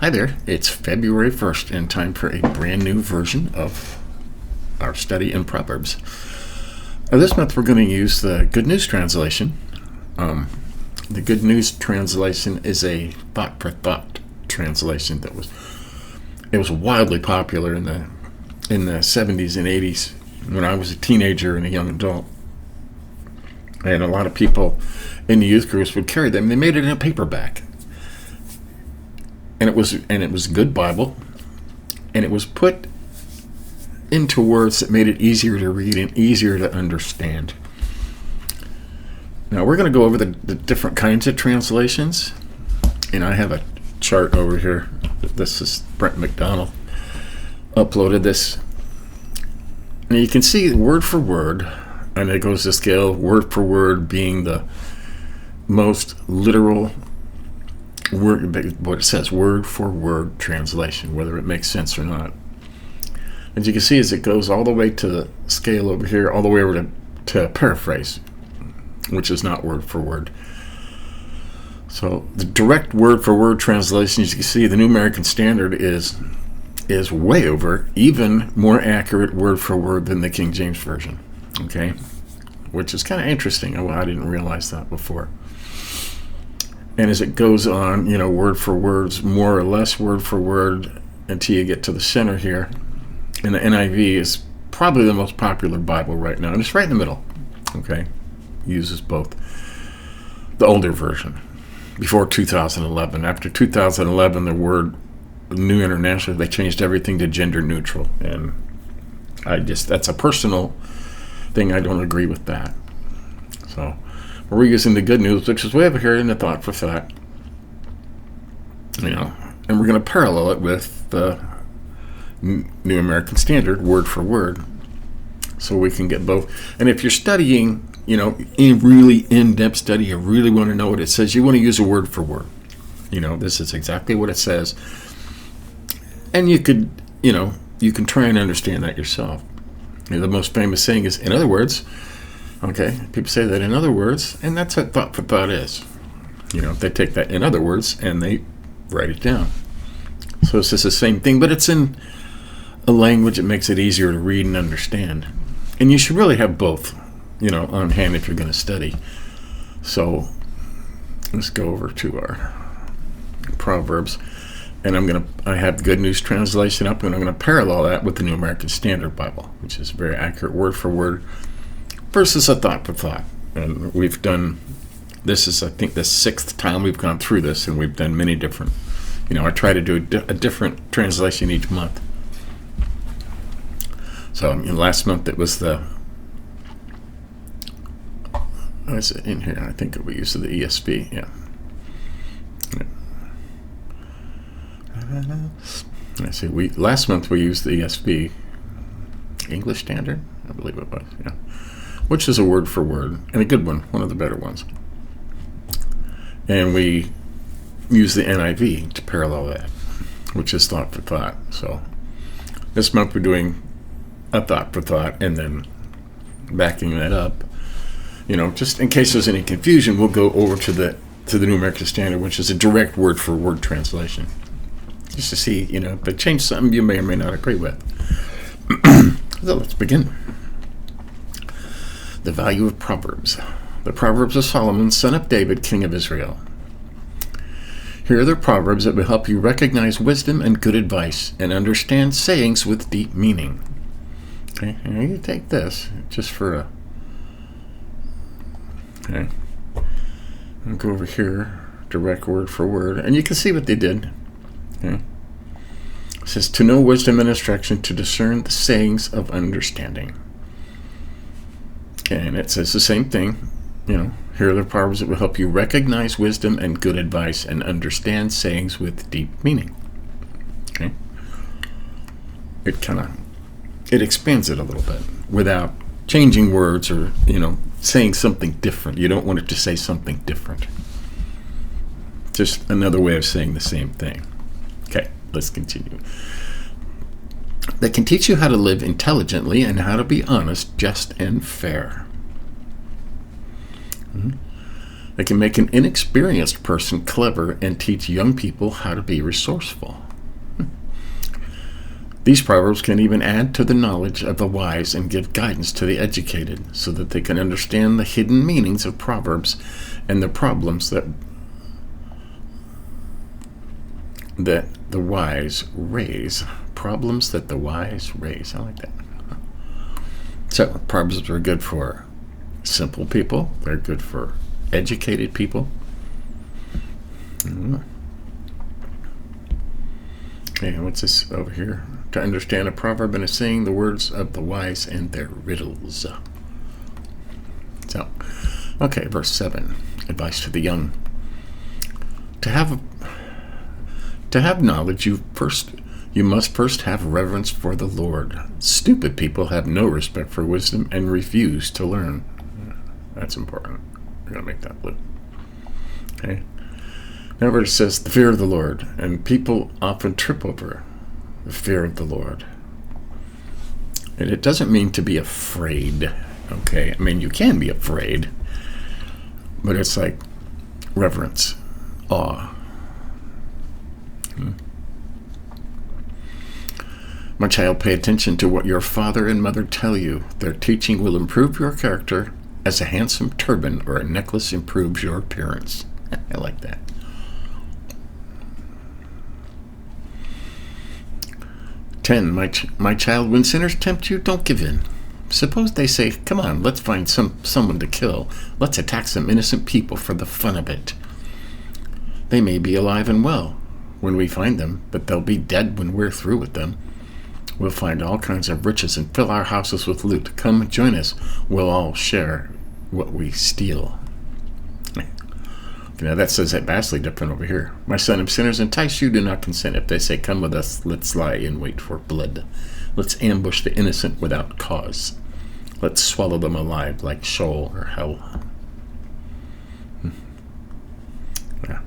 Hi there, it's February 1st and time for a brand new version of our study in Proverbs. This month we're going to use the Good News translation. The Good News translation is a thought-for-thought translation that was wildly popular in the 70s and 80s when I was a teenager and a young adult. And a lot of people in the youth groups would carry them. They made it in a paperback. And it was a good Bible, and it was put into words that made it easier to read and easier to understand. Now we're going to go over the different kinds of translations, and I have a chart over here. This is Brent McDonald uploaded this, and you can see word for word, and it goes to scale word for word being the most literal word, what it says, word for word translation, whether it makes sense or not. As you can see, as it goes all the way to the scale over here, all the way over to paraphrase, which is not word for word. So the direct word for word translation, as you can see, the New American Standard is way over, even more accurate word for word than the King James Version. Okay, which is kind of interesting. I didn't realize that before. And as it goes on, word for words, more or less word for word, until you get to the center here. And the NIV is probably the most popular Bible right now. And it's right in the middle. Okay? Uses both. The older version. Before 2011. After 2011, the word New International, they changed everything to gender neutral. And that's a personal thing. I don't agree with that. So we're using the Good News, which is way over here in the thought for thought, and we're going to parallel it with the New American Standard, word for word, so we can get both. And if you're studying, in really in-depth study, you really want to know what it says, you want to use a word for word. This is exactly what it says, and you can try and understand that yourself. The most famous saying is, in other words. Okay, people say that in other words, and that's what thought for thought is. They take that in other words and they write it down. So it's just the same thing, but it's in a language that makes it easier to read and understand. And you should really have both, on hand if you're going to study. So let's go over to our Proverbs, and I have the Good News translation up, and I'm going to parallel that with the New American Standard Bible, which is very accurate word for word, versus a thought for thought. And we've done, this is I think the 6th time we've gone through this, and we've done many different, I try to do a different translation each month. So last month it was what is it in here? I think we used the ESV, yeah. I see, last month we used the ESV, English Standard, I believe it was, yeah. Which is a word for word, and a good one of the better ones. And we use the NIV to parallel that, which is thought for thought. So this month we're doing a thought for thought, and then backing that up, just in case there's any confusion, we'll go over to the New American Standard, which is a direct word for word translation, just to see, if they change something you may or may not agree with. So let's begin. The value of Proverbs. The Proverbs of Solomon, son of David, king of Israel. Here are the Proverbs that will help you recognize wisdom and good advice and understand sayings with deep meaning. Okay, and you take this just for okay. I'll go over here, direct word for word, and you can see what they did. Okay. It says, to know wisdom and instruction, to discern the sayings of understanding. And it says the same thing, here are the Proverbs that will help you recognize wisdom and good advice and understand sayings with deep meaning. Okay? It expands it a little bit without changing words or, saying something different. You don't want it to say something different. Just another way of saying the same thing. Okay, let's continue. That can teach you how to live intelligently and how to be honest, just, and fair. They can make an inexperienced person clever and teach young people how to be resourceful. These proverbs can even add to the knowledge of the wise and give guidance to the educated so that they can understand the hidden meanings of proverbs and the problems that the wise raise. Problems that the wise raise. I like that. So, proverbs are good for simple people. They're good for educated people. Okay, what's this over here? To understand a proverb and a saying, the words of the wise and their riddles. So, okay, verse 7. Advice to the young. To have knowledge, you must first have reverence for the Lord. Stupid people have no respect for wisdom and refuse to learn. That's important. We're going to make that blue. Okay. Now it says the fear of the Lord, and people often trip over the fear of the Lord. And it doesn't mean to be afraid. Okay. I mean, you can be afraid, but it's like reverence, awe. My child, pay attention to what your father and mother tell you. Their teaching will improve your character as a handsome turban or a necklace improves your appearance. I like that. My child, when sinners tempt you, don't give in. Suppose they say, come on, let's find someone to kill. Let's attack some innocent people for the fun of it. They may be alive and well when we find them, but they'll be dead when we're through with them. We'll find all kinds of riches and fill our houses with loot. Come join us. We'll all share what we steal. Now that says that vastly different over here. My son, if sinners entice you, do not consent. If they say, come with us, let's lie in wait for blood. Let's ambush the innocent without cause. Let's swallow them alive like Sheol or hell. Yeah,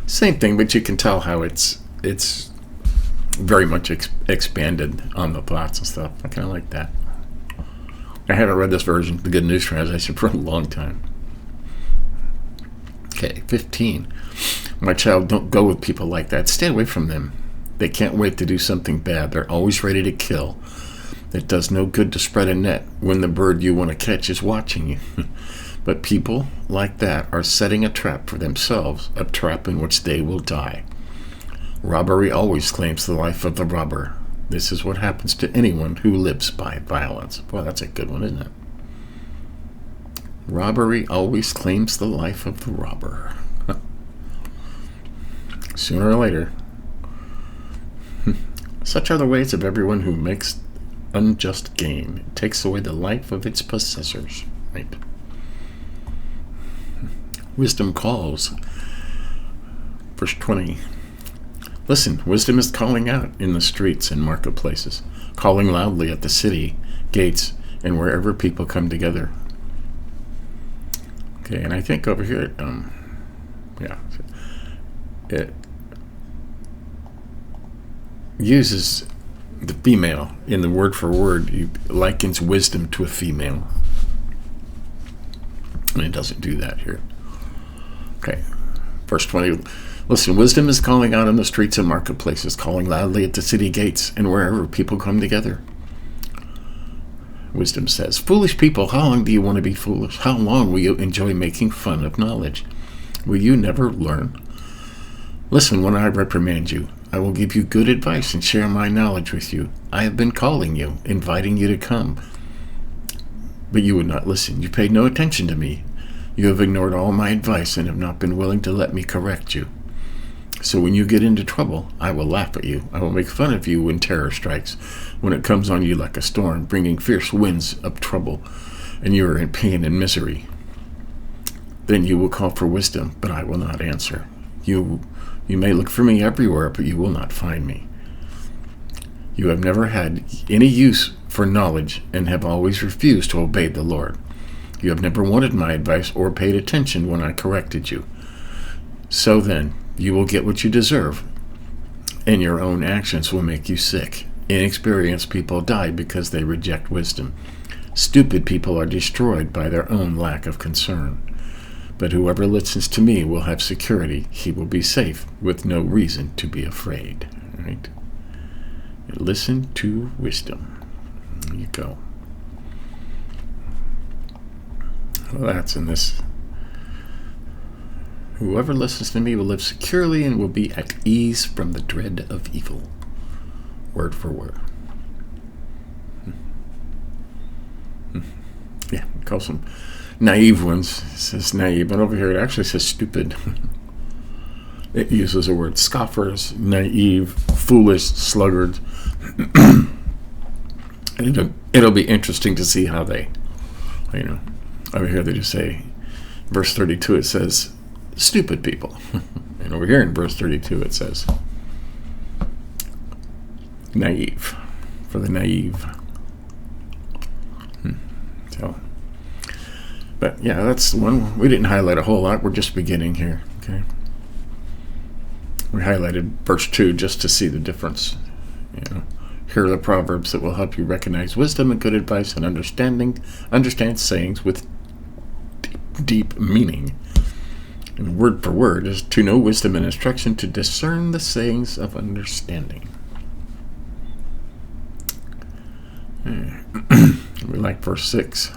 same thing, but you can tell how it's very much expanded on the thoughts and stuff. I kind of like that. I haven't read this version, the Good News Translation, for a long time. Okay, 15. My child, don't go with people like that. Stay away from them. They can't wait to do something bad. They're always ready to kill. It does no good to spread a net when the bird you want to catch is watching you. But people like that are setting a trap for themselves, a trap in which they will die. Robbery always claims the life of the robber. This is what happens to anyone who lives by violence. Boy, that's a good one, isn't it? Robbery always claims the life of the robber. Sooner or later. Such are the ways of everyone who makes unjust gain. It takes away the life of its possessors. Right? Wisdom calls. Verse 20. Listen, wisdom is calling out in the streets and marketplaces, calling loudly at the city gates and wherever people come together. Okay, and I think over here, it uses the female in the word for word. It likens wisdom to a female. And it doesn't do that here. Okay, verse 20. Listen, wisdom is calling out in the streets and marketplaces, calling loudly at the city gates and wherever people come together. Wisdom says, foolish people, how long do you want to be foolish? How long will you enjoy making fun of knowledge? Will you never learn? Listen, when I reprimand you, I will give you good advice and share my knowledge with you. I have been calling you, inviting you to come, but you would not listen. You paid no attention to me. You have ignored all my advice and have not been willing to let me correct you. So when you get into trouble, I will laugh at you. I will make fun of you when terror strikes, when it comes on you like a storm, bringing fierce winds of trouble, and you are in pain and misery. Then you will call for wisdom, but I will not answer. You may look for me everywhere, but you will not find me. You have never had any use for knowledge and have always refused to obey the Lord. You have never wanted my advice or paid attention when I corrected you. So then, you will get what you deserve, and your own actions will make you sick. Inexperienced people die because they reject wisdom. Stupid people are destroyed by their own lack of concern. But whoever listens to me will have security. He will be safe with no reason to be afraid. All right? Listen to wisdom. There you go. Well, that's in this. Whoever listens to me will live securely and will be at ease from the dread of evil. Word for word. Yeah, it calls them naive ones. It says naive, but over here it actually says stupid. It uses the word scoffers, naive, foolish, sluggards. It'll be interesting to see how they, over here they just say, verse 32 it says, stupid people. And over here in verse 32 it says, naive, for the naive. So, but yeah, that's one. We didn't highlight a whole lot. We're just beginning here, okay? We highlighted verse 2 just to see the difference. Here are the proverbs that will help you recognize wisdom and good advice and understand sayings with deep meaning. And word for word is to know wisdom and instruction, to discern the sayings of understanding. We like verse 6.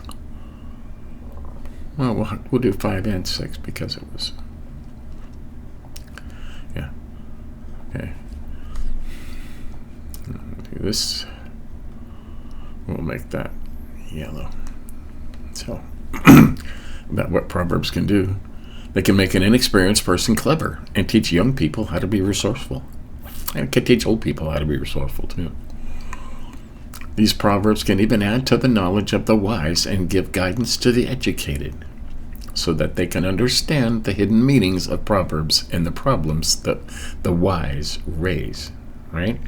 Well, we'll do 5 and 6 because it was. Yeah. Okay. Do this. We'll make that yellow. So, about what Proverbs can do. They can make an inexperienced person clever and teach young people how to be resourceful. And it can teach old people how to be resourceful too. These proverbs can even add to the knowledge of the wise and give guidance to the educated, so that they can understand the hidden meanings of proverbs and the problems that the wise raise. Right?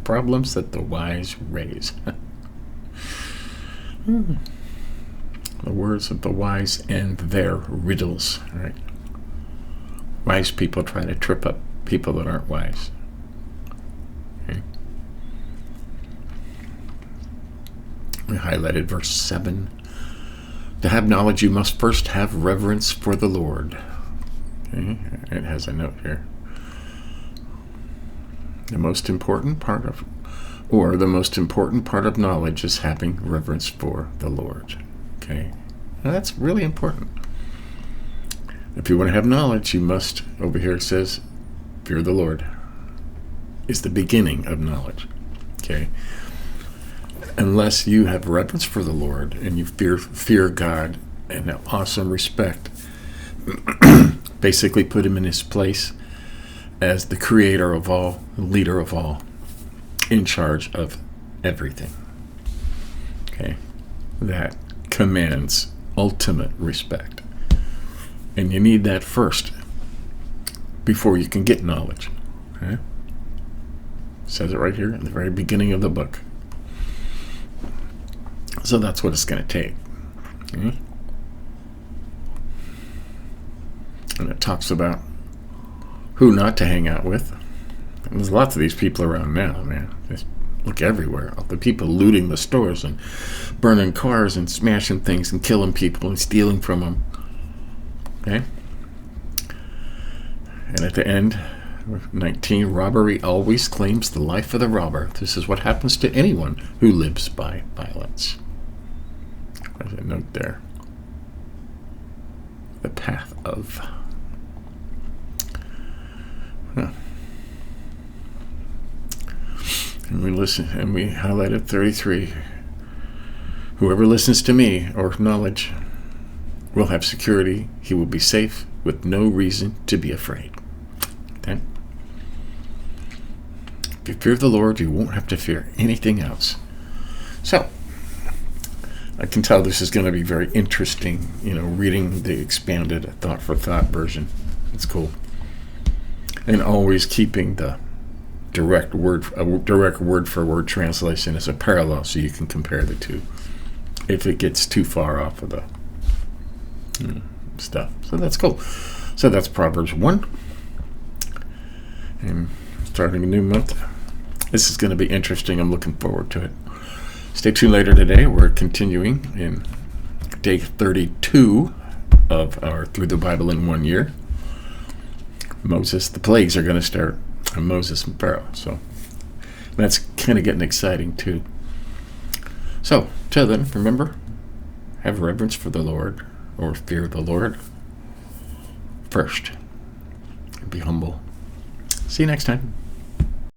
Problems that the wise raise. The words of the wise and their riddles. Right? Wise people try to trip up people that aren't wise. Okay? We highlighted verse 7. To have knowledge, you must first have reverence for the Lord. Okay? It has a note here. The most important part of knowledge is having reverence for the Lord. Okay? Now that's really important. If you want to have knowledge, you must, over here it says, fear the Lord is the beginning of knowledge. Okay? Unless you have reverence for the Lord and you fear God and have awesome respect, basically put him in his place as the creator of all, leader of all, in charge of everything. Okay? That commands ultimate respect. And you need that first before you can get knowledge. Okay? It says it right here in the very beginning of the book. So that's what it's going to take. Okay? And it talks about who not to hang out with. And there's lots of these people around now, man. Just look everywhere. The people looting the stores and burning cars and smashing things and killing people and stealing from them. Okay? And at the end, 19, robbery always claims the life of the robber. This is what happens to anyone who lives by violence. There's a note there. The path of. Huh. And we highlighted 33. Whoever listens to me, or knowledge, will have security. He will be safe with no reason to be afraid. Okay? If you fear the Lord, you won't have to fear anything else. So, I can tell this is going to be very interesting, reading the expanded thought-for-thought version. It's cool. And always keeping the direct word-for-word translation as a parallel so you can compare the two if it gets too far off of the stuff. So that's cool. So that's Proverbs 1. And starting a new month. This is going to be interesting. I'm looking forward to it. Stay tuned later today. We're continuing in day 32 of our Through the Bible in 1 year. Moses, the plagues are going to start on Moses and Pharaoh. So that's kind of getting exciting too. So, till then, remember, have reverence for the Lord, or fear the Lord first. And be humble. See you next time.